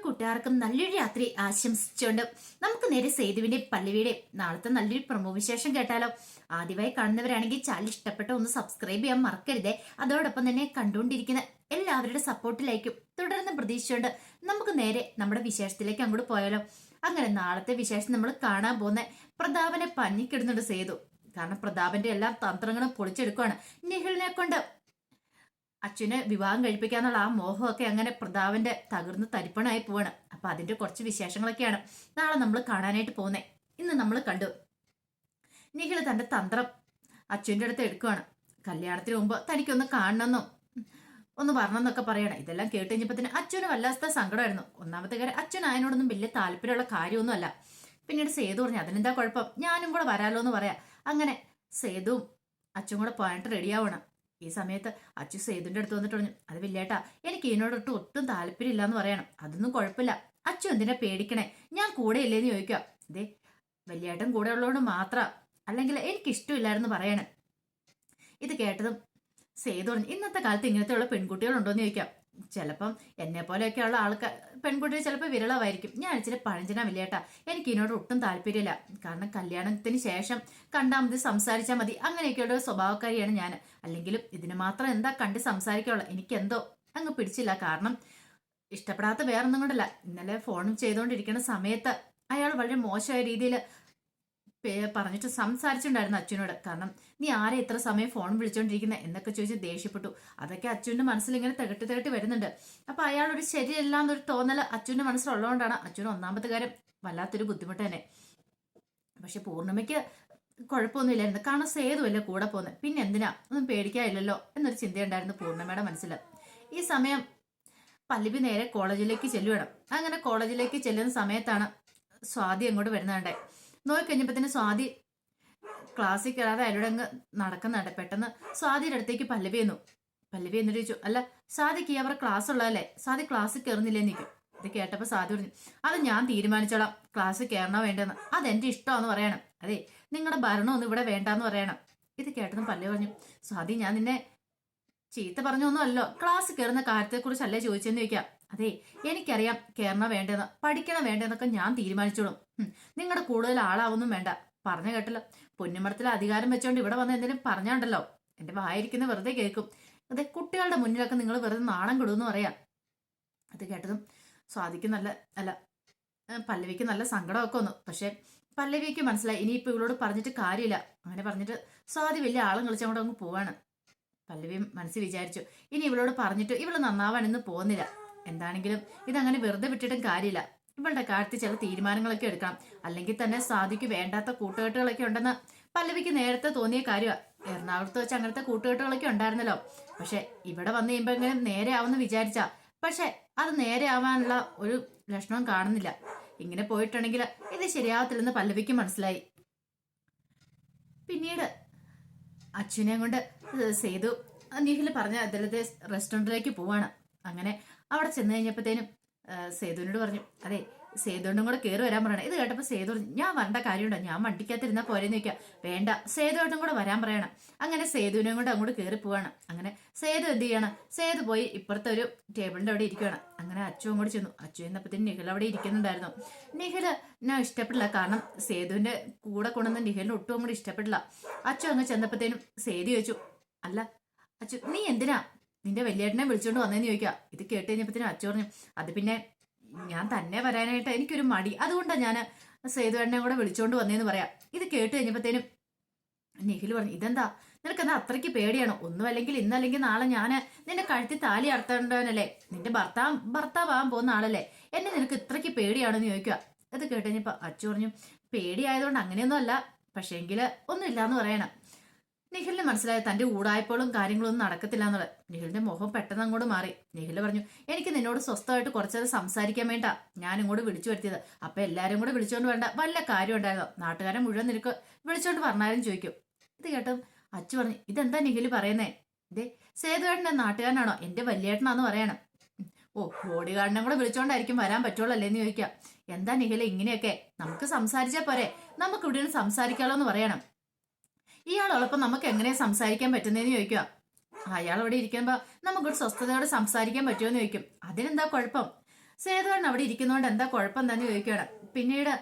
കൂട്ടുകാർക്കും നല്ലൊരു രാത്രി ആശംസിച്ചുകൊണ്ട് നമുക്ക് നേരെ സേതുവിന്റെ പല്ലവിയുടെ നാളത്തെ നല്ലൊരു പ്രൊമോ വിശേഷം കേട്ടാലോ. ആദ്യമായി കാണുന്നവരാണെങ്കിൽ ചാനൽ ഇഷ്ടപ്പെട്ട ഒന്ന് സബ്സ്ക്രൈബ് ചെയ്യാൻ മറക്കരുതേ. അതോടൊപ്പം തന്നെ കണ്ടുകൊണ്ടിരിക്കുന്ന എല്ലാവരുടെ സപ്പോർട്ടിലേക്കും തുടർന്ന് പ്രതീക്ഷിച്ചുകൊണ്ട് നമുക്ക് നേരെ നമ്മുടെ വിശേഷത്തിലേക്ക് അങ്ങോട്ട് പോയാലോ. അങ്ങനെ നാളത്തെ വിശേഷം നമ്മൾ കാണാൻ പോകുന്ന പ്രതാപനെ പഞ്ഞിക്കിടുന്നുണ്ട് സേതു. കാരണം പ്രതാപന്റെ എല്ലാ തന്ത്രങ്ങളും പൊളിച്ചെടുക്കുകയാണ്. നിഖിലിനെ കൊണ്ട് അച്ഛനെ വിവാഹം കഴിപ്പിക്കാന്നുള്ള ആ മോഹമൊക്കെ അങ്ങനെ പ്രതാപന്റെ തകർന്ന് തരിപ്പണായി പോവാണ്. അപ്പൊ അതിന്റെ കുറച്ച് വിശേഷങ്ങളൊക്കെയാണ് നാളെ നമ്മൾ കാണാനായിട്ട് പോകുന്നത്. ഇന്ന് നമ്മൾ കണ്ടു നിഖിൽ തന്റെ തന്ത്രം അച്ഛൻ്റെ അടുത്ത് എടുക്കുകയാണ്. കല്യാണത്തിന് മുമ്പ് തനിക്കൊന്ന് കാണണമെന്നും ഒന്ന് വരണമെന്നൊക്കെ പറയണം. ഇതെല്ലാം കേട്ട് കഴിഞ്ഞപ്പോ തന്നെ അച്ഛന് വല്ലാത്ത സങ്കടമായിരുന്നു. ഒന്നാമത്തെ കാര്യം അച്ഛൻ അതിനോടൊന്നും വലിയ താല്പര്യമുള്ള കാര്യമൊന്നും അല്ല. പിന്നീട് സേതു പറഞ്ഞു അതിനെന്താ കുഴപ്പം, ഞാനും കൂടെ വരാലോ എന്ന് പറയാം. അങ്ങനെ സേതുവും അച്ഛൻ കൂടെ പോയിട്ട് റെഡിയാവണം. ഈ സമയത്ത് അച്ചു സേതുവിന്റെ അടുത്ത് വന്നിട്ട് പറഞ്ഞു, അത് വില്ലേട്ടാ എനിക്ക് ഇതിനോടൊട്ട് ഒട്ടും താല്പര്യമില്ല എന്ന് പറയണം. അതൊന്നും കുഴപ്പമില്ല, അച്ചു എന്തിനാ പേടിക്കണേ, ഞാൻ കൂടെ ഇല്ലേന്ന് ചോദിക്കാം. ഇതേ വലിയേട്ടൻ കൂടെ ഉള്ളതുകൊണ്ട് മാത്രം, അല്ലെങ്കിൽ എനിക്ക് ഇഷ്ടമില്ലായിരുന്നു പറയണം. ഇത് കേട്ടതും സേതു പറഞ്ഞു, ഇന്നത്തെ കാലത്ത് ഇങ്ങനത്തെയുള്ള പെൺകുട്ടികളുണ്ടോന്ന് ചോദിക്കാം. ചിലപ്പം എന്നെ പോലെയൊക്കെയുള്ള ആൾക്കാർ പെൺകുട്ടികൾ ചിലപ്പോൾ വിരളമായിരിക്കും. ഞാൻ ഇച്ചിരി പഴഞ്ചനാ വില്ലേട്ടാ, എനിക്ക് ഇതിനോട് ഒട്ടും താല്പര്യമില്ല. കാരണം കല്യാണത്തിന് ശേഷം കണ്ടാൽ മതി, സംസാരിച്ചാൽ മതി, അങ്ങനെയൊക്കെയുള്ള ഒരു സ്വഭാവക്കാരിയാണ് ഞാൻ. അല്ലെങ്കിലും ഇതിന് മാത്രം എന്താ കണ്ട് സംസാരിക്കാനുള്ള, എനിക്കെന്തോ അങ്ങ് പിടിച്ചില്ല. കാരണം ഇഷ്ടപ്പെടാത്ത വേറൊന്നും കൊണ്ടല്ല, ഇന്നലെ ഫോണും ചെയ്തുകൊണ്ടിരിക്കുന്ന സമയത്ത് അയാൾ വളരെ മോശമായ രീതിയിൽ പറഞ്ഞിട്ട് സംസാരിച്ചിട്ടുണ്ടായിരുന്നു അച്ഛനോട്. കാരണം നീ ആരെ ഇത്ര സമയം ഫോൺ വിളിച്ചോണ്ടിരിക്കുന്നത് എന്നൊക്കെ ചോദിച്ച് ദേഷ്യപ്പെട്ടു. അതൊക്കെ അച്ഛൻ്റെ മനസ്സിൽ ഇങ്ങനെ തികട്ടി വരുന്നുണ്ട്. അപ്പൊ അയാളൊരു ശരിയല്ല എന്നൊരു തോന്നൽ അച്ഛൻ്റെ മനസ്സിലുള്ളതുകൊണ്ടാണ് അച്ഛന് ഒന്നാമത്തെ കാര്യം വല്ലാത്തൊരു ബുദ്ധിമുട്ട് തന്നെ. പക്ഷെ പൂർണ്ണിമയ്ക്ക് കുഴപ്പമൊന്നുമില്ലായിരുന്നു, കാരണം സേതുവല്ലേ കൂടെ പോകുന്നത്, പിന്നെ എന്തിനാ ഒന്നും പേടിക്കാനില്ലല്ലോ എന്നൊരു ചിന്തയുണ്ടായിരുന്നു പൂർണ്ണിമയുടെ മനസ്സിൽ. ഈ സമയം പല്ലവി നേരെ കോളേജിലേക്ക് ചെല്ലുകയാണ്. അങ്ങനെ കോളേജിലേക്ക് ചെല്ലുന്ന സമയത്താണ് സ്വാതി അങ്ങോട്ട് വരുന്നുണ്ടേ. നോക്കിക്കഴിഞ്ഞപ്പോ സ്വാതി ക്ലാസ്സിൽ കയറാതെ അയാളുടെ അങ്ങ് നടക്കുന്നുണ്ട്. പെട്ടെന്ന് സ്വാതിയുടെ അടുത്തേക്ക് പല്ലവി എന്നിട്ട് ചോദിച്ചു, അല്ല സ്വാതിക്ക് അവരുടെ ക്ലാസ് ഉള്ളതല്ലേ, സ്വാതി ക്ലാസ്സിൽ കയറുന്നില്ലെന്ന് നിൽക്കും. ഇത് കേട്ടപ്പോ സ്വാതി പറഞ്ഞു, അത് ഞാൻ തീരുമാനിച്ചോളാം ക്ലാസ്സിൽ കയറണോ വേണ്ടെന്ന്, അതെന്റെ ഇഷ്ടമാന്ന് പറയണം. അതെ നിങ്ങളുടെ ഭരണമൊന്നും ഇവിടെ വേണ്ടാന്ന് പറയണം. ഇത് കേട്ടതും പല്ലവി പറഞ്ഞു, സ്വാതി ഞാൻ നിന്നെ ചീത്ത പറഞ്ഞൊന്നും അല്ലോ, ക്ലാസ് കയറുന്ന കാര്യത്തെക്കുറിച്ചല്ലേ ചോദിച്ചെന്ന് ചോദിക്കാം. അതെ എനിക്കറിയാം കയറണോ വേണ്ടെന്ന്, പഠിക്കണോ വേണ്ടെന്നൊക്കെ ഞാൻ തീരുമാനിച്ചോളും. നിങ്ങളുടെ കൂടുതൽ ആളാവൊന്നും വേണ്ട. പറഞ്ഞു കേട്ടല്ലോ, പൊന്നുമടത്തിൽ അധികാരം വെച്ചോണ്ട് ഇവിടെ വന്ന് എന്തെങ്കിലും പറഞ്ഞാണ്ടല്ലോ എന്റെ വായിരിക്കുന്ന വെറുതെ കേൾക്കും. അതെ കുട്ടികളുടെ മുന്നിലൊക്കെ നിങ്ങൾ വെറുതെ നാണം കെടുമെന്ന് പറയാം. അത് കേട്ടതും സ്വാതിക്ക് പല്ലവിക്ക് നല്ല സങ്കടമൊക്കെ വന്നു. പക്ഷെ പല്ലവിക്ക് മനസ്സിലായി ഇനിയിപ്പോ ഇവളോട് പറഞ്ഞിട്ട് കാര്യമില്ല. അങ്ങനെ പറഞ്ഞിട്ട് സ്വാതി വലിയ ആളും കളിച്ചങ്ങോട്ട് അങ്ങ് പോവാണ്. പല്ലവി മനസ്സിൽ വിചാരിച്ചു, ഇനി ഇവളോട് പറഞ്ഞിട്ട് ഇവള് നന്നാവാനൊന്നും പോകുന്നില്ല. എന്താണെങ്കിലും ഇതങ്ങനെ വെറുതെ വിട്ടിട്ടും കാര്യമില്ല, ഇവളുടെ കാര്യത്തിൽ ചില തീരുമാനങ്ങളൊക്കെ എടുക്കണം. അല്ലെങ്കിൽ തന്നെ സ്വാതിക്ക് വേണ്ടാത്ത കൂട്ടുകെട്ടുകളൊക്കെ ഉണ്ടെന്ന് പല്ലവിക്ക് നേരത്തെ തോന്നിയ കാര്യമാണ്. എറണാകുളത്ത് വെച്ച് അങ്ങനത്തെ കൂട്ടുകെട്ടുകളൊക്കെ ഉണ്ടായിരുന്നല്ലോ. പക്ഷെ ഇവിടെ വന്നു കഴിയുമ്പോ ഇങ്ങനെ നേരെ ആവുമെന്ന് വിചാരിച്ച, പക്ഷെ അത് നേരെ ആവാനുള്ള ഒരു ലക്ഷണവും കാണുന്നില്ല. ഇങ്ങനെ പോയിട്ടുണ്ടെങ്കിൽ ഇത് ശരിയാവത്തില്ലെന്ന് പല്ലവിക്ക് മനസ്സിലായി. പിന്നീട് അച്ഛനെ കൊണ്ട് സേതു നിഖിൽ പറഞ്ഞ അതിലത്തെ റെസ്റ്റോറൻറ്റിലേക്ക് പോവാണ്. അങ്ങനെ അവിടെ ചെന്ന് കഴിഞ്ഞപ്പോഴത്തേനും സേതുവിനോട് പറഞ്ഞു, അതെ സേതുവിനും കൂടെ കയറി വരാൻ പറയണം. ഇത് കേട്ടപ്പോൾ സേതു പറഞ്ഞു, ഞാൻ വരേണ്ട കാര്യമുണ്ടോ, ഞാൻ വണ്ടിക്കകത്തിരുന്നാൽ പോരെന്ന് ചോദിക്കാം. വേണ്ട സേതുവായിട്ടും കൂടെ വരാൻ പറയണം. അങ്ങനെ സേതുവിനെയും കൊണ്ട് അങ്ങോട്ട് കയറി പോവാണ്. അങ്ങനെ സേതു എന്ത് ചെയ്യണം, സേതു പോയി ഇപ്പുറത്തെ ഒരു ടേബിളിന്റെ അവിടെ ഇരിക്കുകയാണ്. അങ്ങനെ അച്ഛനും കൂടെ ചെന്നു. അച്ഛൻ എന്നപ്പത്തിന് നിഖിൽ അവിടെ ഇരിക്കുന്നുണ്ടായിരുന്നു. നിഖില് ഞാൻ ഇഷ്ടപ്പെട്ടില്ല, കാരണം സേതുവിന്റെ കൂടെ കൊണ്ടുവന്ന നിഖിലിന് ഒട്ടും അങ്ങോട്ട് ഇഷ്ടപ്പെട്ടില്ല. അച്ഛൻ അങ്ങ് ചെന്നപ്പത്തേനും സേതു ചോദിച്ചു, അല്ല അച്ഛൻ നീ എന്തിനാ നിന്റെ വലിയേട്ടനെ വിളിച്ചോണ്ട് വന്നേന്ന് ചോദിക്കാം. ഇത് കേട്ട് കഴിഞ്ഞപ്പത്തേനും അച്ഛൻ പറഞ്ഞു, അത് പിന്നെ ഞാൻ തന്നെ വരാനായിട്ട് എനിക്കൊരു മടി, അതുകൊണ്ടാണ് ഞാൻ സേതുവേട്ടനെ കൂടെ വിളിച്ചോണ്ട് വന്നേന്ന് പറയാം. ഇത് കേട്ട് കഴിഞ്ഞപ്പത്തേനും നിഖിൽ പറഞ്ഞു, ഇതെന്താ നിനക്കെന്താ അത്രയ്ക്ക് പേടിയാണോ, ഒന്നും അല്ലെങ്കിൽ ഇന്നല്ലെങ്കിൽ നാളെ ഞാൻ നിന്റെ കഴുത്തിൽ താലി അറുത്തേണ്ടവനല്ലേ, നിന്റെ ഭർത്താവാൻ പോകുന്ന ആളല്ലേ, എന്നെ നിനക്ക് ഇത്രയ്ക്ക് പേടിയാണോന്ന് ചോദിക്കുക. ഇത് കേട്ട് കഴിഞ്ഞപ്പോ അച്ഛൻ പറഞ്ഞു, പേടിയായതുകൊണ്ട് അങ്ങനെയൊന്നും അല്ല, പക്ഷേങ്കില് ഒന്നുമില്ലാന്ന് പറയണം. നിഖിലിന് മനസ്സിലായി തന്റെ ഊടായ്പോളും കാര്യങ്ങളൊന്നും നടക്കത്തില്ല എന്നുള്ളത്. നിഖിലിന്റെ മുഖം പെട്ടെന്ന് അങ്ങോട്ട് മാറി. നിഖിൽ പറഞ്ഞു, എനിക്ക് നിന്നോട് സ്വസ്ഥമായിട്ട് കുറച്ചത് സംസാരിക്കാൻ വേണ്ട ഞാൻ ഇങ്ങോട്ട് വിളിച്ചു വരുത്തിയത്. അപ്പൊ എല്ലാരും കൂടെ വിളിച്ചോണ്ട് വേണ്ട വല്ല കാര്യം ഉണ്ടായിരുന്നോ, നാട്ടുകാരെ മുഴുവൻ നിനക്ക് വിളിച്ചോണ്ട് പറഞ്ഞാലും ചോദിക്കും. ഇത് കേട്ടും അച്ചു പറഞ്ഞു, ഇതെന്താ നിഖിൽ പറയുന്നേ, ഇതേ സേതുവേട്ടന്റെ നാട്ടുകാരനാണോ, എന്റെ വലിയേട്ടനാന്ന് പറയണം. ഓ ബോഡി ഗാർഡിനെ കൂടെ വിളിച്ചോണ്ടായിരിക്കും വരാൻ പറ്റുള്ളൂ അല്ലേന്ന് ചോദിക്കാം. എന്താ നിഖില ഇങ്ങനെയൊക്കെ, നമുക്ക് സംസാരിച്ചാ പോരെ, നമുക്ക് ഇവിടെ നിന്ന് സംസാരിക്കാലോ എന്ന് പറയണം. ഇയാളോടൊപ്പം നമുക്ക് എങ്ങനെ സംസാരിക്കാൻ പറ്റുന്നതെന്ന് ചോദിക്കുക. അയാൾ അവിടെ ഇരിക്കുമ്പോ നമുക്കൊരു സ്വസ്ഥതയോടെ സംസാരിക്കാൻ പറ്റുമോ എന്ന് ചോദിക്കും. അതിനെന്താ കുഴപ്പം, സേതുവാണ് അവിടെ ഇരിക്കുന്നോണ്ട് എന്താ കുഴപ്പം തന്നെ ചോദിക്കുകയാണ്. പിന്നീട്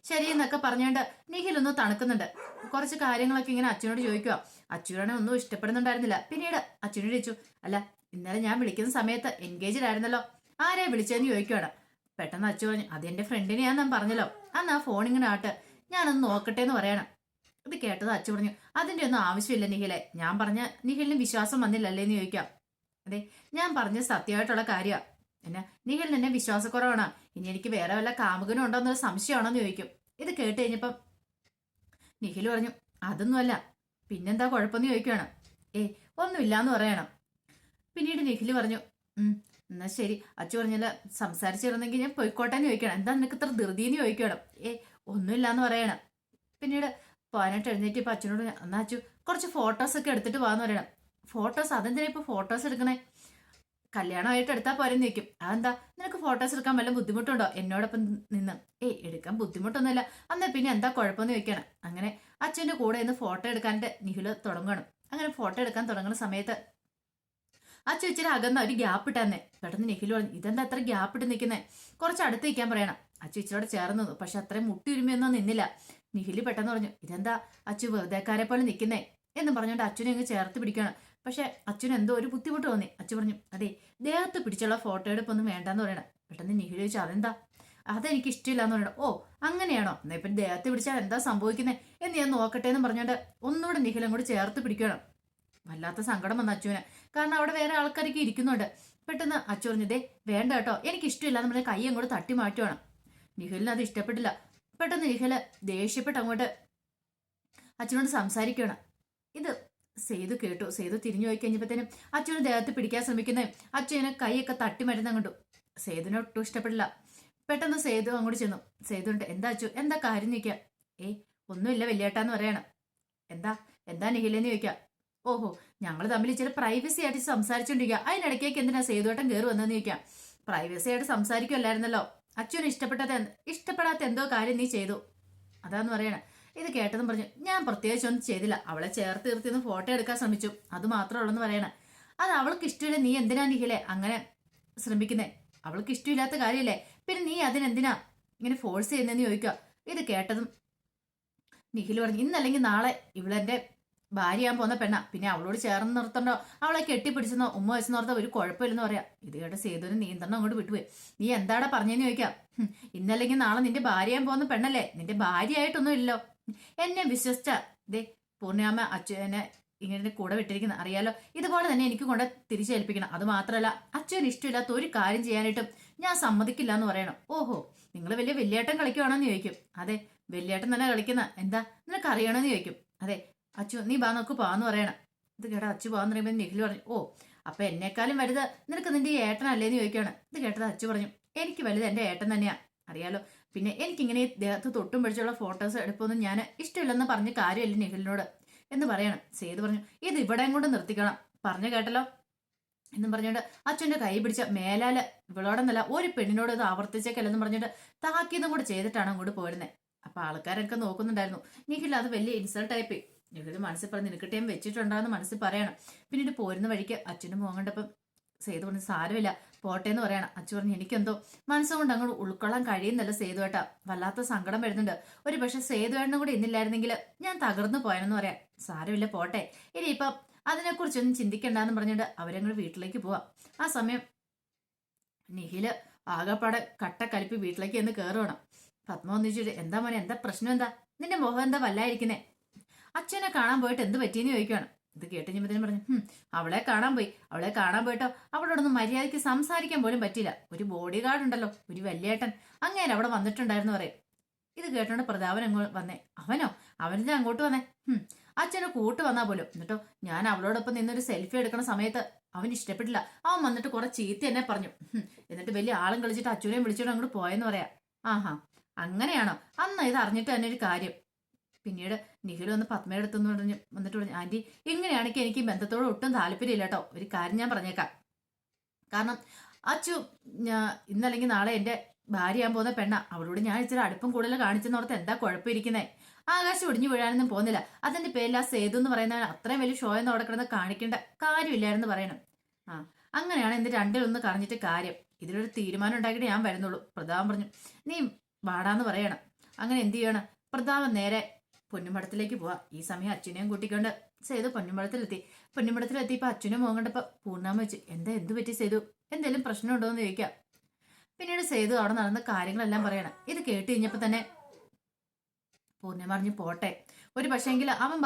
ശരിയെന്നൊക്കെ പറഞ്ഞുകൊണ്ട് നിഖിൽ ഒന്ന് തണുക്കുന്നുണ്ട്. കുറച്ച് കാര്യങ്ങളൊക്കെ ഇങ്ങനെ അച്ഛനോട് ചോദിക്കുക. അച്ഛനാണെ ഒന്നും ഇഷ്ടപ്പെടുന്നുണ്ടായിരുന്നില്ല. പിന്നീട് അച്ഛനോട് ചോദിച്ചു, അല്ല ഇന്നലെ ഞാൻ വിളിക്കുന്ന സമയത്ത് എൻഗേജ്ഡ് ആയിരുന്നല്ലോ, ആരെയാ വിളിച്ചതെന്ന് ചോദിക്കുകയാണ്. പെട്ടെന്ന് അച്ഛൻ പറഞ്ഞു, അതെന്റെ ഫ്രണ്ടിനെയാന്ന് ഞാൻ പറഞ്ഞല്ലോ, അന്ന് ആ ഫോൺ ഇങ്ങനെ ആട്ട്, ഞാനൊന്ന് നോക്കട്ടെ എന്ന് പറയണം. ഇത് കേട്ടത് അച്ഛൻ പറഞ്ഞു, അതിന്റെ ഒന്നും ആവശ്യമില്ല നിഖിലെ, ഞാൻ പറഞ്ഞ നിഖിലിന് വിശ്വാസം വന്നില്ലല്ലേ എന്ന് ചോദിക്കാം. അതെ, ഞാൻ പറഞ്ഞ സത്യമായിട്ടുള്ള കാര്യമാണ്. എന്നാ നിഖിലിന് എന്നെ വിശ്വാസക്കുറവാണ്, ഇനി എനിക്ക് വേറെ വല്ല കാമുകനും ഉണ്ടോ എന്നൊരു സംശയമാണോന്ന് ചോദിക്കും. ഇത് കേട്ട് കഴിഞ്ഞപ്പം നിഖിൽ പറഞ്ഞു, അതൊന്നുമല്ല, പിന്നെന്താ കുഴപ്പമെന്ന് ചോദിക്കുകയാണ്. ഒന്നുമില്ലാന്ന് പറയണം. പിന്നീട് നിഖിൽ പറഞ്ഞു, എന്നാ ശരി, അച്ചു പറഞ്ഞല്ല സംസാരിച്ചിരുന്നെങ്കിൽ ഞാൻ പോയിക്കോട്ടെന്ന് ചോദിക്കണം. എന്താ നിനക്ക് ഇത്ര ധൃതിന്ന് ചോദിക്കണം. ഒന്നുമില്ലാന്ന് പറയണം. പിന്നീട് 18 എഴുന്നേറ്റ് ഇപ്പൊ അച്ഛനോട്, എന്നാ അച്ചു കുറച്ച് ഫോട്ടോസ് ഒക്കെ എടുത്തിട്ട് പോകാന്ന് പറയണം. ഫോട്ടോസ്? അതെന്തിനാ ഇപ്പൊ ഫോട്ടോസ് എടുക്കണേ? കല്യാണമായിട്ട് എടുത്താൽ പോരെന്ന് ചോദിക്കും. അതെന്താ, നിനക്ക് ഫോട്ടോസ് എടുക്കാൻ വല്ല ബുദ്ധിമുട്ടുണ്ടോ എന്നോടൊപ്പം നിന്ന്? എടുക്കാൻ ബുദ്ധിമുട്ടൊന്നുമില്ല. എന്നാ പിന്നെ എന്താ കുഴപ്പമെന്ന് ചോദിക്കണം. അങ്ങനെ അച്ഛൻ്റെ കൂടെ ഇന്ന് ഫോട്ടോ എടുക്കാനായിട്ട് നിഖില് തുടങ്ങണം. അങ്ങനെ ഫോട്ടോ എടുക്കാൻ തുടങ്ങുന്ന സമയത്ത് അച്ഛൻ ഇച്ചിരി അകന്ന ഒരു ഗ്യാപ്പ് ഇട്ടാന്നേ. പെട്ടെന്ന് നിഖിൽ പറഞ്ഞു, ഇതെന്താ അത്ര ഗ്യാപ്പ് ഇട്ട് നിൽക്കുന്നേ, കുറച്ച് അടുത്ത് നിൽക്കാൻ പറയണം. അച്ഛൻ ഇച്ചിരോടെ ചേർന്ന് നിന്നു. പക്ഷെ അത്രയും മുട്ടി ഉരുമയൊന്നും നിന്നില്ല. നിഖില് പെട്ടെന്ന് പറഞ്ഞു, ഇതെന്താ അച്ഛൻ വെറുതെക്കാരെ പോലെ നിൽക്കുന്നേ എന്ന് പറഞ്ഞുകൊണ്ട് അച്ഛനെ അങ്ങ് ചേർത്ത് പിടിക്കണം. പക്ഷെ അച്ഛന് എന്തോ ഒരു ബുദ്ധിമുട്ട് തോന്നി. അച്ഛൻ പറഞ്ഞു, അതെ ദേഹത്ത് പിടിച്ചുള്ള ഫോട്ടോ എടുപ്പൊന്നും വേണ്ടെന്ന് പറയണം. പെട്ടെന്ന് നിഖിൽ ചോദിച്ചു, അതെന്താ? അതെനിക്ക് ഇഷ്ടമില്ല എന്ന് പറയണം. അങ്ങനെയാണോ? എന്നാ ഇപ്പം ദേഹത്ത് പിടിച്ചാൽ എന്താ സംഭവിക്കുന്നത് എന്ന് ഞാൻ നോക്കട്ടെ എന്ന് പറഞ്ഞുകൊണ്ട് ഒന്നുകൂടെ നിഖിലും കൂടി ചേർത്ത് പിടിക്കണം. വല്ലാത്ത സങ്കടം വന്ന അച്ഛന്. കാരണം അവിടെ വേറെ ആൾക്കാരൊക്കെ ഇരിക്കുന്നുണ്ട്. പെട്ടെന്ന് അച്ഛൻ പറഞ്ഞു, ദേ വേണ്ട കേട്ടോ, എനിക്ക് ഇഷ്ടമില്ല എന്ന് പറഞ്ഞ കൈ അങ്ങോട്ട് തട്ടി മാറ്റുവാണ്. നിഖിലിന് അത് ഇഷ്ടപ്പെട്ടില്ല. പെട്ടെന്ന് നിഖില് ദേഷ്യപ്പെട്ട് അങ്ങോട്ട് അച്ഛനോട് സംസാരിക്കണം. ഇത് സേതു കേട്ടു. സേതു തിരിഞ്ഞു പോയി കഴിഞ്ഞപ്പോഴത്തേനും അച്ഛന് ദേഹത്ത് പിടിക്കാൻ ശ്രമിക്കുന്നേ അച്ഛനെ കൈയൊക്കെ തട്ടി മരുന്ന് കണ്ടു. സേതുവിനെ ഒട്ടും ഇഷ്ടപ്പെടില്ല. പെട്ടെന്ന് സേതു അങ്ങോട്ട് ചെന്നു. സേതുണ്ട്, എന്താ അച്ചു, എന്താ കാര്യം ചോദിക്കാം. ഒന്നുമില്ല വലിയേട്ടാന്ന് പറയണം. എന്താ എന്താ നിഖിലെന്ന് ചോദിക്കാം. ഓഹോ, ഞങ്ങൾ തമ്മിൽ ചില പ്രൈവസി ആയിട്ട് സംസാരിച്ചോണ്ടിരിക്കുക, അതിനിടയ്ക്കേക്ക് എന്തിനാ സേതുവേട്ടൻ കയറി വന്നതെന്ന് ചോദിക്കാം. പ്രൈവസി ആയിട്ട് സംസാരിക്കുമല്ലായിരുന്നല്ലോ, അച്ഛന് ഇഷ്ടപ്പെടാത്ത എന്തോ കാര്യം നീ ചെയ്തു, അതാന്ന് പറയണ. ഇത് കേട്ടതും പറഞ്ഞു, ഞാൻ പ്രത്യേകിച്ചൊന്നും ചെയ്തില്ല, അവളെ ചേർത്ത് നിർത്തിന്ന് ഫോട്ടോ എടുക്കാൻ ശ്രമിച്ചു, അത് മാത്രമേ ഉള്ളൂ എന്ന് പറയണ. അത് അവൾക്ക് ഇഷ്ടമില്ല, നീ എന്തിനാ നിഖിലെ അങ്ങനെ ശ്രമിക്കുന്നേ? അവൾക്ക് ഇഷ്ടമില്ലാത്ത കാര്യമല്ലേ, പിന്നെ നീ അതിനെന്തിനാ ഇങ്ങനെ ഫോഴ്സ് ചെയ്യുന്നതെന്ന് ചോദിക്കുക. ഇത് കേട്ടതും നിഖിൽ പറഞ്ഞു, ഇന്നല്ലെങ്കിൽ നാളെ ഇവളെന്റെ ഭാര്യയാൻ പോകുന്ന പെണ്ണ, പിന്നെ അവളോട് ചേർന്ന് നിർത്തണ്ടോ, അവളെ കെട്ടിപ്പിടിച്ചെന്നോ ഉമ്മ വെച്ചെന്ന് ഓർത്താ ഒരു കുഴപ്പമില്ലെന്ന് പറയാം. ഇത് കേട്ട സേതുവിന് നിയന്ത്രണം അങ്ങോട്ട് വിട്ടുപോയി. നീ എന്താടാ പറഞ്ഞെന്ന് ചോദിക്കാം. ഇന്നല്ലെങ്കിൽ നാളെ നിന്റെ ഭാര്യയാൻ പോകുന്ന പെണ്ണല്ലേ, നിന്റെ ഭാര്യയായിട്ടൊന്നും ഇല്ലല്ലോ. എന്നെ വിശ്വസിച്ച ദേ പൂർണ്ണിമ അച്ഛനെ ഇങ്ങനെ കൂടെ വിട്ടിരിക്കുന്ന അറിയാലോ, ഇതുപോലെ തന്നെ എനിക്ക് കൊണ്ട് തിരിച്ചേൽപ്പിക്കണം. അത് മാത്രമല്ല അച്ഛന് ഇഷ്ടമില്ലാത്ത ഒരു കാര്യം ചെയ്യാനായിട്ടും ഞാൻ സമ്മതിക്കില്ല എന്ന് പറയണം. ഓഹോ, നിങ്ങൾ വലിയ വലിയേട്ടൻ കളിക്കുവാണോന്ന് ചോദിക്കും. അതെ, വലിയേട്ടൻ തന്നെ കളിക്കുന്ന, എന്താ നിനക്ക് അറിയണമെന്ന് ചോദിക്കും. അതെ അച്ചു, നീ ബാ നോക്ക് പോവാന്ന് പറയണം. ഇത് കേട്ടാ അച്ചു പോവാന്ന് പറയുമ്പോൾ നിഖിൽ പറഞ്ഞു, അപ്പൊ എന്നെക്കാളും വലുത് നിനക്ക് നിന്റെ ഏട്ടനല്ലേന്ന് ചോദിക്കുകയാണ്. ഇത് കേട്ടത് അച്ചു പറഞ്ഞു, എനിക്ക് വലുത് എന്റെ ഏട്ടൻ തന്നെയാ, അറിയാലോ. പിന്നെ എനിക്കിങ്ങനെ ദേഹത്ത് തൊട്ടും പിടിച്ചുള്ള ഫോട്ടോസ് എടുപ്പൊന്നും ഞാൻ ഇഷ്ടമില്ലെന്ന് പറഞ്ഞ കാര്യമല്ല നിഖിലിനോട് എന്ന് പറയണം. സേതു പറഞ്ഞു, ഇത് ഇവിടെയും കൊണ്ട് നിർത്തിക്കണം, പറഞ്ഞു കേട്ടല്ലോ എന്നും പറഞ്ഞുകൊണ്ട് അച്ഛൻ്റെ കൈ പിടിച്ച മേലാല് ഇവളോടെന്നല്ല ഒരു പെണ്ണിനോട് ഇത് ആവർത്തിച്ചേക്കല്ലെന്ന് പറഞ്ഞിട്ട് താക്കീതും കൂടെ ചെയ്തിട്ടാണ് അങ്ങോട്ട് പോരുന്നത്. അപ്പൊ ആൾക്കാരൊക്കെ നോക്കുന്നുണ്ടായിരുന്നു. നിഖിൽ അത് വലിയ ഇൻസൾട്ടായിപ്പോയി. നിഖിൽ മനസ്സിൽ പറഞ്ഞ് നിനക്കിട്ടേം വെച്ചിട്ടുണ്ടാന്ന് മനസ്സിൽ പറയണം. പിന്നീട് പോരുന്ന വഴിക്ക് അച്ഛനും പോകണ്ടപ്പം സേതു പറഞ്ഞു, സാരമില്ല പോട്ടെ എന്ന് പറയണം. അച്ഛൻ പറഞ്ഞു, എനിക്കെന്തോ മനസ്സുകൊണ്ട് അങ്ങോട്ട് ഉൾക്കൊള്ളാൻ കഴിയുന്നല്ല സേതുവേട്ടാ, വല്ലാത്ത സങ്കടം വരുന്നുണ്ട്. ഒരു പക്ഷെ സേതുവേട്ടനും കൂടെ ഇന്നില്ലായിരുന്നെങ്കിൽ ഞാൻ തകർന്നു പോയെന്ന് പറയാം. സാരമില്ല പോട്ടെ, ഇനിയിപ്പം അതിനെക്കുറിച്ചൊന്നും ചിന്തിക്കണ്ടെന്ന് പറഞ്ഞിട്ട് അവരങ്ങോട്ട് വീട്ടിലേക്ക് പോവാം. ആ സമയം നിഖില് ആകെപ്പാടെ കട്ടക്കലിപ്പി വീട്ടിലേക്ക് എന്ന് കയറുകയാണ്. പത്മ ഒന്നിച്ചിട്ട്, എന്താ മോനെ, എന്താ പ്രശ്നം, എന്താ നിന്റെ മുഖം എന്താ വല്ലായിരിക്കുന്നേ? അച്ഛനെ കാണാൻ പോയിട്ട് എന്ത് പറ്റിയെന്ന് ചോദിക്കുകയാണ്. ഇത് കേട്ട് കഴിഞ്ഞപ്പോഴത്തേനും പറഞ്ഞു, അവളെ കാണാൻ പോയിട്ടോ അവളോടൊന്നും മര്യാദയ്ക്ക് സംസാരിക്കാൻ പോലും പറ്റില്ല. ഒരു ബോഡി ഗാർഡ് ഉണ്ടല്ലോ, ഒരു വല്യേട്ടൻ, അങ്ങനെ അവിടെ വന്നിട്ടുണ്ടായിരുന്നു പറയും. ഇത് കേട്ടോണ്ട് പ്രതാപൻ അങ്ങോട്ട് വന്നേ. അവനിത് അങ്ങോട്ട് വന്നേ. അച്ഛനെ കൂട്ട് വന്നാ പോലും. എന്നിട്ടോ ഞാൻ അവളോടൊപ്പം നിന്നൊരു സെൽഫി എടുക്കുന്ന സമയത്ത് അവന് ഇഷ്ടപ്പെട്ടില്ല. അവൻ വന്നിട്ട് കുറെ ചീത്ത എന്നെ പറഞ്ഞു. എന്നിട്ട് വലിയ ആളും കളിച്ചിട്ട് അച്ഛനെയും വിളിച്ചോണ്ട് അങ്ങോട്ട് പോയെന്ന് പറയാം. ആഹാ, അങ്ങനെയാണോ? അന്ന് ഇത് അറിഞ്ഞിട്ട് തന്നെ ഒരു കാര്യം. പിന്നീട് നിഖിൽ വന്ന് പത്മയുടെ അടുത്തെന്ന് വന്നിട്ട് പറഞ്ഞു, ആന്റി ഇങ്ങനെയാണെങ്കിൽ എനിക്ക് ഈ ബന്ധത്തോട് ഒട്ടും താല്പര്യമില്ല കേട്ടോ. ഒരു കാര്യം ഞാൻ പറഞ്ഞേക്കാം. കാരണം അച്ചു ഇന്നല്ലെങ്കിൽ നാളെ എന്റെ ഭാര്യയാൻ പോകുന്ന പെണ്ണ, അവളോട് ഞാൻ ഇച്ചിരി അടുപ്പം കൂടുതൽ കാണിച്ചെന്നോർത്ത് എന്താ കുഴപ്പമിരിക്കുന്നേ? ആകാശം ഒടിഞ്ഞു വീഴാനൊന്നും പോകുന്നില്ല. അതിന്റെ പേരിൽ ആ സേതു എന്ന് പറയുന്നവൻ അത്രയും വലിയ ഷോ എന്ന് അവിടെ കിടന്ന് കാണിക്കേണ്ട കാര്യമില്ലായിരുന്നു പറയണം. അങ്ങനെയാണ് എന്റെ രണ്ടിലൊന്ന് കറഞ്ഞിട്ട് കാര്യം. ഇതിലൊരു തീരുമാനം ഉണ്ടാക്കിയിട്ട് ഞാൻ വരുന്നുള്ളൂ. പ്രതാപൻ പറഞ്ഞു. നീ വാടാന്ന് പറയണം. അങ്ങനെ എന്ത് ചെയ്യണം? പ്രതാപൻ നേരെ പൊന്നുമടത്തിലേക്ക് പോവാ. ഈ സമയം അച്ഛനെയും കൂട്ടിക്കൊണ്ട് സേതു പൊന്നുമടത്തിലെത്തി. പൊന്നുമടത്തിലെത്തിയപ്പോ അച്ഛനും മോൻ കണ്ടപ്പോ പൂർണ്ണാമ വെച്ച് എന്ത് പറ്റി സേതു? എന്തെങ്കിലും പ്രശ്നമുണ്ടോ എന്ന് ചോദിക്കാം. പിന്നീട് സേതു അവിടെ നടന്ന കാര്യങ്ങളെല്ലാം പറയണം. ഇത് കേട്ട് കഴിഞ്ഞപ്പോ തന്നെ പൂർണ്ണിമ പറഞ്ഞു പോട്ടെ, ഒരു പക്ഷേങ്കിൽ അവൻ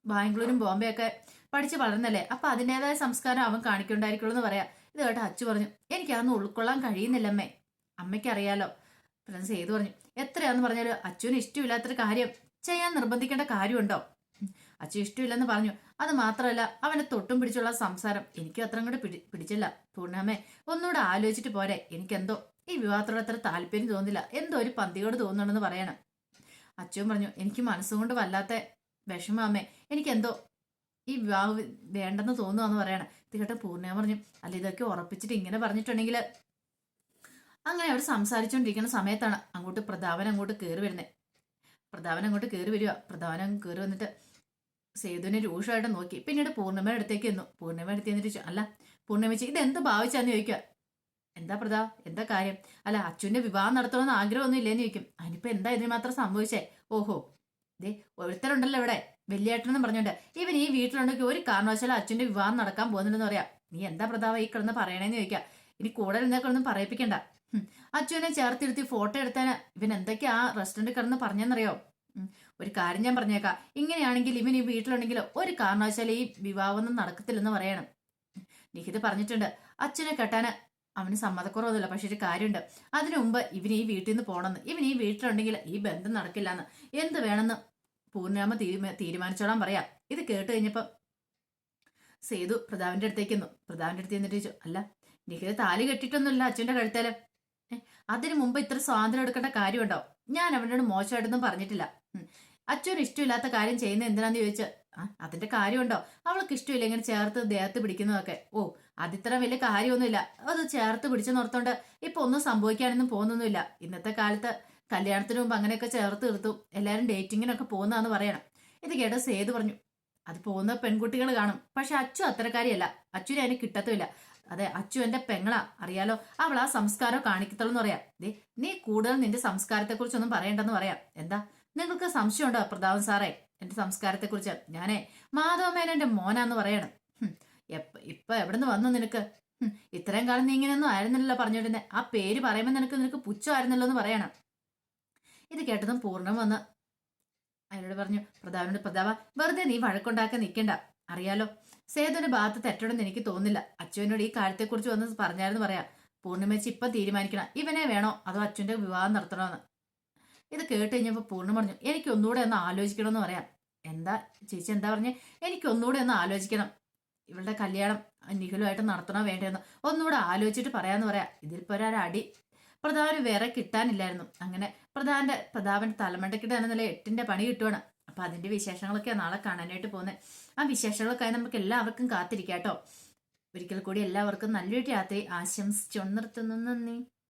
ബാംഗ്ലൂരും ബോംബെ ഒക്കെ പഠിച്ച് വളർന്നല്ലേ, അപ്പൊ അതിൻ്റെതായ സംസ്കാരം അവൻ കാണിക്കുണ്ടായിരിക്കുള്ളൂ എന്ന് പറയാം. ഇത് കേട്ട് അച്ചു പറഞ്ഞു എനിക്ക് അതൊന്നും ഉൾക്കൊള്ളാൻ കഴിയുന്നില്ല അമ്മേ, അമ്മയ്ക്ക് അറിയാലോ. പിന്നെ സേതു പറഞ്ഞു എത്രയാന്ന് പറഞ്ഞാലും അച്ഛന് ഇഷ്ടമില്ലാത്തൊരു കാര്യം ചെയ്യാൻ നിർബന്ധിക്കേണ്ട കാര്യമുണ്ടോ? അച്ഛൻ ഇഷ്ടമില്ലെന്ന് പറഞ്ഞു. അത് മാത്രമല്ല അവനെ തൊട്ടും പിടിച്ചുള്ള സംസാരം എനിക്കും അത്ര കൂടെ പിടിച്ചില്ല. പൂർണ്ണമ്മേ ഒന്നുകൂടെ ആലോചിച്ചിട്ട് പോരെ, എനിക്കെന്തോ ഈ വിവാഹത്തോട് അത്ര താല്പര്യം തോന്നില്ല, എന്തോ ഒരു പന്തിയോട് തോന്നണമെന്ന് പറയണം. അച്ഛൻ പറഞ്ഞു എനിക്ക് മനസ്സുകൊണ്ട് വല്ലാത്ത വിഷമമ്മേ, എനിക്കെന്തോ ഈ വിവാഹം വേണ്ടെന്ന് തോന്നുവാന്ന് പറയണം. ഇത് കേട്ട പൂർണ്ണിമ പറഞ്ഞു അല്ല ഇതൊക്കെ ഉറപ്പിച്ചിട്ട് ഇങ്ങനെ പറഞ്ഞിട്ടുണ്ടെങ്കിൽ. അങ്ങനെ അവർ സംസാരിച്ചുകൊണ്ടിരിക്കുന്ന സമയത്താണ് പ്രതാപൻ അങ്ങോട്ട് കയറി വരുന്നത്. പ്രതാപൻ കയറി വന്നിട്ട് സേതുവിനെ രൂക്ഷമായിട്ട് നോക്കി. പിന്നീട് പൂർണ്ണിമയുടെ അടുത്തേക്ക് ചെന്നു. പൂർണ്ണിമ അടുത്ത് എന്നിട്ട് അല്ല പൂർണ്ണിമച്ചി ഇതെന്ത് ഭാവിച്ചാന്ന് ചോദിക്കുക. എന്താ എന്താ കാര്യം? അല്ല അച്ഛൻ്റെ വിവാഹം നടത്തണമെന്ന് ആഗ്രഹമൊന്നും ഇല്ലേന്ന് ചോദിക്കും. അതിനിപ്പോ എന്താ ഇതിന് മാത്രം സംഭവിച്ചേ? ഓഹോ ദേ ഒരുത്തരുണ്ടല്ലോ ഇവിടെ വലിയേട്ടനെന്ന് പറഞ്ഞോണ്ട്, ഇവൻ ഈ വീട്ടിലുണ്ടെങ്കിൽ ഒരു കാരണവശാലും അച്ഛൻ്റെ വിവാഹം നടക്കാൻ പോകുന്നില്ലെന്ന് പറയാം. നീ എന്താ പ്രതാപ ഈ കിടന്ന് പറയണേന്ന് ചോദിക്കാം. ഇനി കൂടുതൽ എന്നൊന്നും പറയിപ്പിക്കണ്ട. അച്ഛനെ ചേർത്തിരുത്തി ഫോട്ടോ എടുത്താന് ഇവൻ എന്തൊക്കെയാ ആ റെസ്റ്റോറൻറ്റിൽ കിടന്ന് പറഞ്ഞെന്നറിയോ? ഒരു കാര്യം ഞാൻ പറഞ്ഞേക്കാം, ഇങ്ങനെയാണെങ്കിൽ ഇവൻ ഈ വീട്ടിലുണ്ടെങ്കിൽ ഒരു കാരണവശാലും ഈ വിവാഹമൊന്നും നടക്കത്തില്ലെന്ന് പറയണം. നിഹിത് പറഞ്ഞിട്ടുണ്ട് അച്ഛനെ കെട്ടാന് അവന് സമ്മതക്കുറവൊന്നുമില്ല, പക്ഷെ ഒരു കാര്യമുണ്ട്, അതിനു മുമ്പ് ഇവൻ ഈ വീട്ടിൽ നിന്ന് പോകണമെന്ന്. ഇവൻ ഈ വീട്ടിലുണ്ടെങ്കിൽ ഈ ബന്ധം നടക്കില്ല എന്ന്. എന്ത് വേണമെന്ന് പൂർണ്ണിമ തീരുമാനിച്ചോളാൻ പറയാം. ഇത് കേട്ട് കഴിഞ്ഞപ്പോ സേതു പ്രതാപന്റെ അടുത്തേക്ക് എന്നിട്ട് ചോദിച്ചു അല്ല നിഹിത് താലി കെട്ടിയിട്ടൊന്നുമില്ല അച്ഛൻ്റെ കഴുത്തേല്. അതിനു മുമ്പ് ഇത്ര സ്വാതന്ത്ര്യം എടുക്കേണ്ട കാര്യമുണ്ടോ? ഞാൻ അവനോട് മോശമായിട്ടൊന്നും പറഞ്ഞിട്ടില്ല. അച്ഛന് ഇഷ്ടമില്ലാത്ത കാര്യം ചെയ്യുന്ന എന്തിനാന്ന് ചോദിച്ചു. അതിന്റെ കാര്യമുണ്ടോ? അവൾക്ക് ഇഷ്ടമില്ല ഇങ്ങനെ ചേർത്ത് ദേഹത്ത് പിടിക്കുന്നതൊക്കെ. ഓ അതിത്ര വലിയ കാര്യമൊന്നുമില്ല, അത് ചേർത്ത് പിടിച്ചെന്നോർത്തോണ്ട് ഇപ്പൊ ഒന്നും സംഭവിക്കാനൊന്നും പോകുന്നൊന്നുമില്ല. ഇന്നത്തെ കാലത്ത് കല്യാണത്തിന് മുമ്പ് അങ്ങനെയൊക്കെ ചേർത്ത് നിർത്തും, എല്ലാവരും ഡേറ്റിങ്ങിനൊക്കെ പോകുന്നതാന്ന് പറയണം. ഇത് കേട്ട സേതു പറഞ്ഞു അത് പോകുന്ന പെൺകുട്ടികൾ കാണും, പക്ഷെ അച്ചു അത്തരക്കാരിയല്ല, അച്ഛനെ അതിന് കിട്ടത്തുമില്ല. അതെ അച്ചു എന്റെ പെങ്ങളാ, അറിയാലോ, അവൾ ആ സംസ്കാരം കാണിക്കത്തുള്ളൂ എന്ന് പറയാം. നീ കൂടുതൽ നിന്റെ സംസ്കാരത്തെ കുറിച്ചൊന്നും പറയണ്ടെന്ന് പറയാം. എന്താ നിങ്ങൾക്ക് സംശയമുണ്ടോ പ്രതാപൻ സാറേ എന്റെ സംസ്കാരത്തെ കുറിച്ച്? ഞാനേ മാധവമേനന്റെ മോനാന്ന് പറയണം. ഇപ്പൊ എവിടുന്ന് വന്നു നിനക്ക്? ഇത്രയും കാലം നീ ഇങ്ങനെയൊന്നും ആയിരുന്നില്ലല്ലോ പറഞ്ഞോണ്ടിരുന്നെ, ആ പേര് പറയുമ്പോൾ നിനക്ക് പുച്ഛമായിരുന്നല്ലോ എന്ന് പറയണം. ഇത് കേട്ടതും പൂർണ്ണം വന്ന് അയാളോട് പറഞ്ഞു പ്രതാപ വെറുതെ നീ വഴക്കുണ്ടാക്കാൻ നിൽക്കണ്ട, അറിയാലോ സേതുവിന്റെ ഭാഗത്ത് തെറ്റണമെന്ന് എനിക്ക് തോന്നുന്നില്ല. അച്ഛനോട് ഈ കാര്യത്തെക്കുറിച്ച് വന്ന് പറഞ്ഞായിരുന്നു പറയാം. പൂർണ്ണിമച്ച് ഇപ്പം തീരുമാനിക്കണം ഇവനെ വേണോ അതോ അച്ഛൻ്റെ വിവാഹം നടത്തണമെന്ന്. ഇത് കേട്ട് കഴിഞ്ഞപ്പോൾ പൂർണ്ണം പറഞ്ഞു എനിക്ക് ഒന്നുകൂടെ ഒന്ന് ആലോചിക്കണമെന്ന് പറയാം. എന്താ ചേച്ചി എന്താ പറഞ്ഞേ? എനിക്ക് ഒന്നുകൂടെ ഒന്ന് ആലോചിക്കണം, ഇവളുടെ കല്യാണം നിഖിലുമായിട്ട് നടത്തണോ വേണ്ടതെന്ന് ഒന്നുകൂടെ ആലോചിച്ചിട്ട് പറയാന്ന് പറയാം. ഇതിൽപ്പോ ഒരടി പ്രതാപന് വേറെ കിട്ടാനില്ലായിരുന്നു. അങ്ങനെ പ്രതാപന്റെ തലമണ്ടക്കിട്ടാണെന്നല്ല 8ന്റെ പണി കിട്ടുവാണ്. അപ്പൊ അതിന്റെ വിശേഷങ്ങളൊക്കെ നാളെ കാണാനായിട്ട് പോകുന്നത്. ആ വിശേഷങ്ങളൊക്കെ നമുക്ക് എല്ലാവർക്കും കാത്തിരിക്കാട്ടോ. ഒരിക്കൽ കൂടി എല്ലാവർക്കും നല്ലൊരു രാത്രി ആശംസിച്ചു നിർത്തുന്നു. നന്ദി.